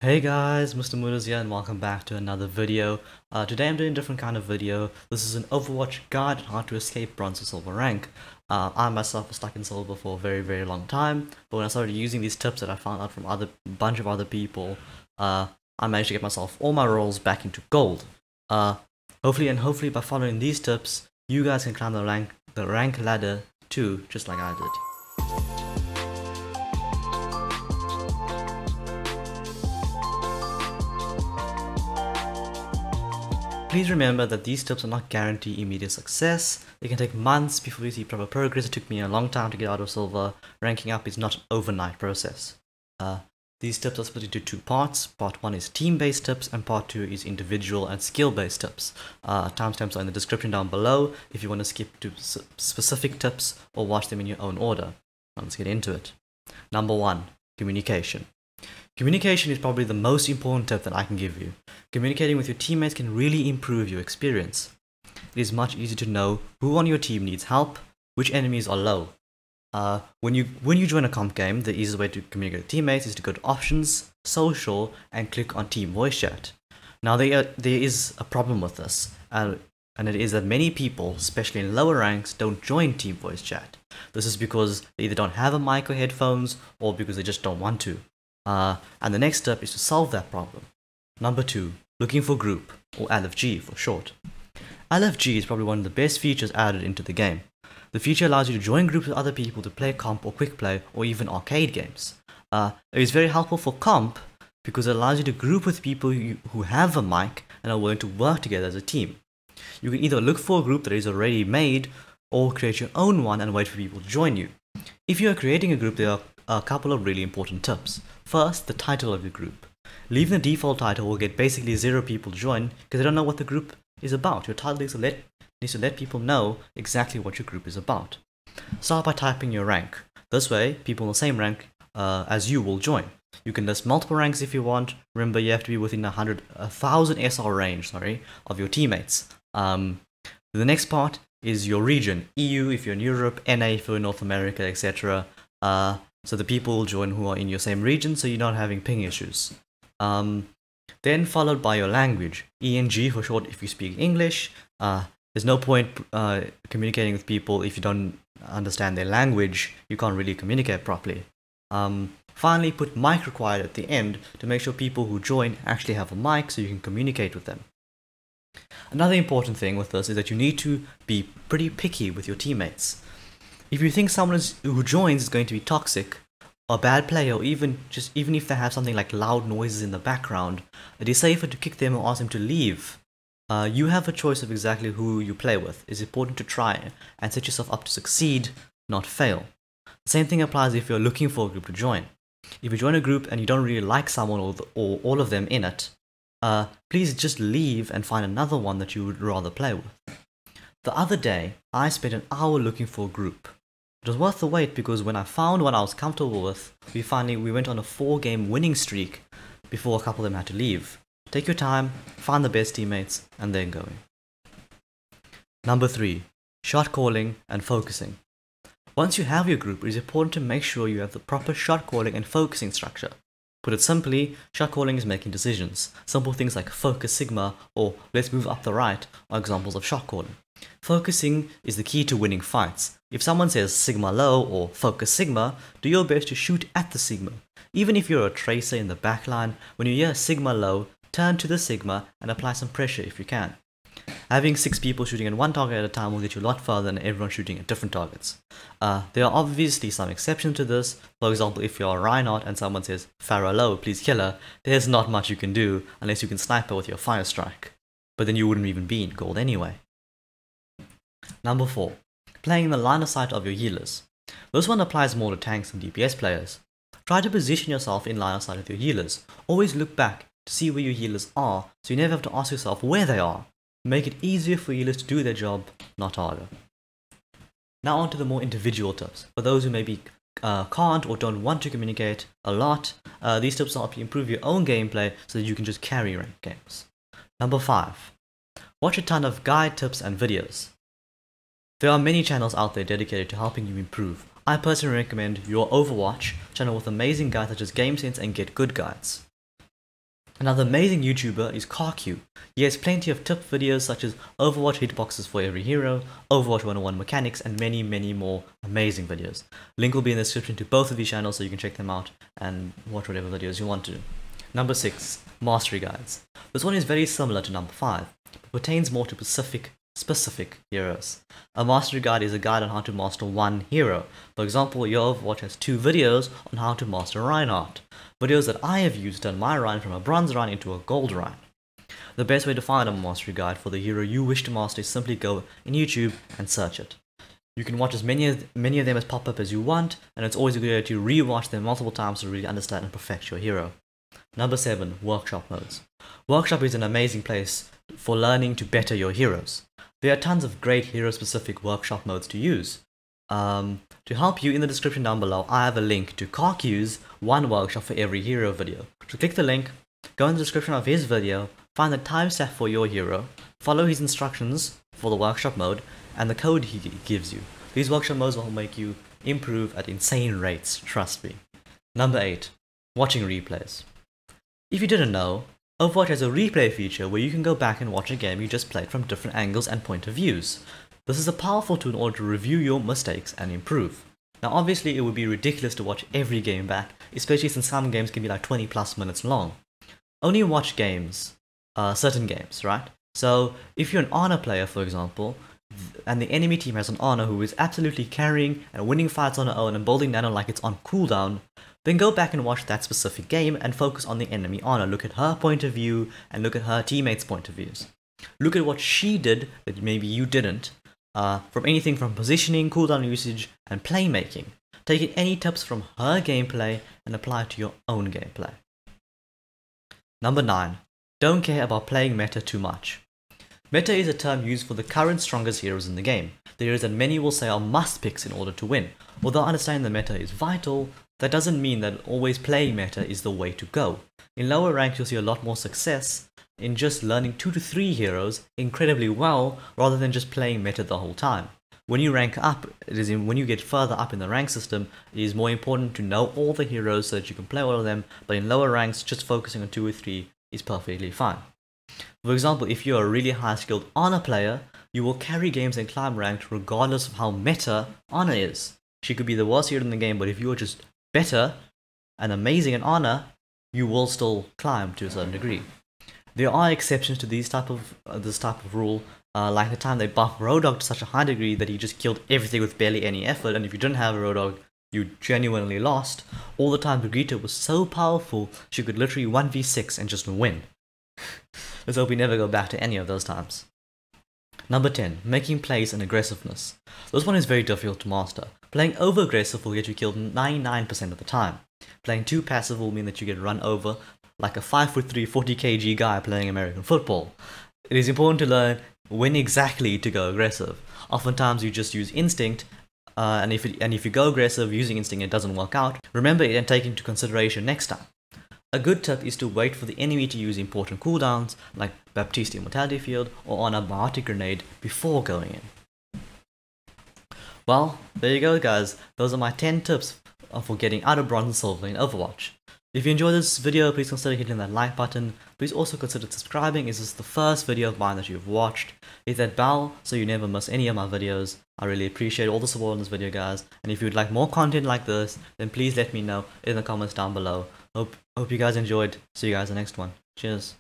Hey guys, Mr. Mudas here and welcome back to another video. Today I'm doing a different kind of video. This is an Overwatch guide on how to escape bronze to silver rank. I myself was stuck in silver for a very long time, but when I started using these tips that I found out from a bunch of other people, I managed to get myself all my roles back into gold. Hopefully by following these tips, you guys can climb the rank ladder too, just like I did. Please remember that these tips are not guarantee immediate success. It can take months before we see proper progress. It took me a long time to get out of silver. Ranking up is not an overnight process. These tips are split into two parts. Part 1 is team-based tips and part 2 is individual and skill-based tips. Timestamps are in the description down below if you want to skip to specific tips or watch them in your own order. Let's get into it. Number 1, communication. Communication is probably the most important tip that I can give you. Communicating with your teammates can really improve your experience. It is much easier to know who on your team needs help, which enemies are low. When you join a comp game, the easiest way to communicate with teammates is to go to Options, Social, and click on Team Voice Chat. Now there is a problem with this, and it is that many people, especially in lower ranks, don't join Team Voice Chat. This is because they either don't have a mic or headphones, or because they just don't want to. And the next step is to solve that problem. Number 2, looking for group, or LFG for short. LFG is probably one of the best features added into the game. The feature allows you to join groups with other people to play comp or quick play or even arcade games. It is very helpful for comp because it allows you to group with people who have a mic and are willing to work together as a team. You can either look for a group that is already made or create your own one and wait for people to join you. If you are creating a group, there are a couple of really important tips. First, the title of your group. Leaving the default title will get basically 0 people to join because they don't know what the group is about. Your title needs to let people know exactly what your group is about. Start by typing your rank. This way, people in the same rank as you will join. You can list multiple ranks if you want. Remember, you have to be within 1,000 SR range, of your teammates. The next part is your region. EU if you're in Europe, NA if you're in North America, etc. So the people will join who are in your same region, so you're not having ping issues. Then followed by your language. ENG for short if you speak English. There's no point communicating with people if you don't understand their language. You can't really communicate properly. Finally, put mic required at the end to make sure people who join actually have a mic so you can communicate with them. Another important thing with this is that you need to be pretty picky with your teammates. If you think someone who joins is going to be toxic, a bad player, or even if they have something like loud noises in the background, it is safer to kick them or ask them to leave. You have a choice of exactly who you play with. It's important to try and set yourself up to succeed, not fail. The same thing applies if you're looking for a group to join. If you join a group and you don't really like someone or all of them in it, please just leave and find another one that you would rather play with. The other day, I spent an hour looking for a group. It was worth the wait because when I found one I was comfortable with, we went on a 4-game winning streak before a couple of them had to leave. Take your time, find the best teammates, and then going. Number 3, shot calling and focusing. Once you have your group, it is important to make sure you have the proper shot calling and focusing structure. Put it simply, shot calling is making decisions. Simple things like focus sigma or let's move up the right are examples of shot calling. Focusing is the key to winning fights. If someone says sigma low or focus sigma, do your best to shoot at the sigma. Even if you're a tracer in the backline, when you hear sigma low, turn to the sigma and apply some pressure if you can. Having 6 people shooting at one target at a time will get you a lot further than everyone shooting at different targets. There are obviously some exceptions to this. For example, if you're a Reinhardt and someone says Pharah low, please kill her, there's not much you can do unless you can snipe her with your fire strike. But then you wouldn't even be in gold anyway. Number 4, playing in the line of sight of your healers. This one applies more to tanks and DPS players. Try to position yourself in line of sight with your healers. Always look back to see where your healers are, so you never have to ask yourself where they are. Make it easier for healers to do their job, not harder. Now on to the more individual tips. For those who maybe can't or don't want to communicate a lot, these tips help you improve your own gameplay so that you can just carry ranked games. Number 5, watch a ton of guide tips and videos. There are many channels out there dedicated to helping you improve. I personally recommend your Overwatch channel with amazing guides such as Game Sense and Get Good guides. Another amazing YouTuber is Karq. He has plenty of tip videos such as Overwatch hitboxes for every hero, Overwatch 101 mechanics, and many more amazing videos. Link will be in the description to both of these channels so you can check them out and watch whatever videos you want to. Number 6. Mastery Guides. This one is very similar to number 5, but pertains more to specific heroes. A mastery guide is a guide on how to master one hero. For example, your Overwatch has 2 videos on how to master Reinhardt. Videos that I have used to turn my Ryan from a bronze Ryan into a gold Ryan. The best way to find a mastery guide for the hero you wish to master is simply go in YouTube and search it. You can watch as many of them as pop up as you want, and it's always a good idea to re-watch them multiple times to really understand and perfect your hero. Number 7. Workshop modes. Workshop is an amazing place for learning to better your heroes. There are tons of great hero-specific workshop modes to use. To help you, in the description down below, I have a link to Karq's one workshop for every hero video. So click the link, go in the description of his video, find the timestamp for your hero, follow his instructions for the workshop mode, and the code he gives you. These workshop modes will make you improve at insane rates, trust me. Number 8. Watching replays. If you didn't know, Overwatch has a replay feature where you can go back and watch a game you just played from different angles and point of views. This is a powerful tool in order to review your mistakes and improve. Now obviously it would be ridiculous to watch every game back, especially since some games can be like 20+ minutes long. Only watch games, certain games, right? So if you're an Honor player, for example, and the enemy team has an Honor who is absolutely carrying and winning fights on her own and building Nano like it's on cooldown, then go back and watch that specific game and focus on the enemy Honor. Look at her point of view and look at her teammates' point of views. Look at what she did that maybe you didn't, from anything from positioning, cooldown usage, and playmaking. Take any tips from her gameplay and apply it to your own gameplay. Number 9. Don't care about playing meta too much. Meta is a term used for the current strongest heroes in the game. The heroes that many will say are must picks in order to win. Although understanding the meta is vital, that doesn't mean that always playing meta is the way to go. In lower ranks you'll see a lot more success in just learning 2 to 3 heroes incredibly well rather than just playing meta the whole time. When you rank up, when you get further up in the rank system, it is more important to know all the heroes so that you can play all of them, but in lower ranks just focusing on 2 or 3 is perfectly fine. For example, if you are a really high skilled Honor player, you will carry games and climb ranked regardless of how meta Honor is. She could be the worst hero in the game, but if you are just better and amazing in Honor, you will still climb to a certain degree. There are exceptions to this type of rule, like the time they buffed Roadhog to such a high degree that he just killed everything with barely any effort, and if you didn't have a Roadhog, you genuinely lost. All the time Brigitte was so powerful, she could literally 1v6 and just win. Let's hope we never go back to any of those times. Number 10. Making plays and aggressiveness. This one is very difficult to master. Playing over-aggressive will get you killed 99% of the time. Playing too passive will mean that you get run over like a 5'3", 40 kg guy playing American football. It is important to learn when exactly to go aggressive. Oftentimes you just use instinct, and if you go aggressive using instinct and it doesn't work out, remember it and take it into consideration next time. A good tip is to wait for the enemy to use important cooldowns like Baptiste Immortality Field or on a Biotic Grenade before going in. Well, there you go guys, those are my 10 tips for getting out of bronze and silver in Overwatch. If you enjoyed this video, please consider hitting that like button. Please also consider subscribing. Is this the first video of mine that you've watched? Hit that bell so you never miss any of my videos. I really appreciate all the support on this video guys. And if you'd like more content like this, then please let me know in the comments down below. Hope you guys enjoyed. See you guys in the next one. Cheers.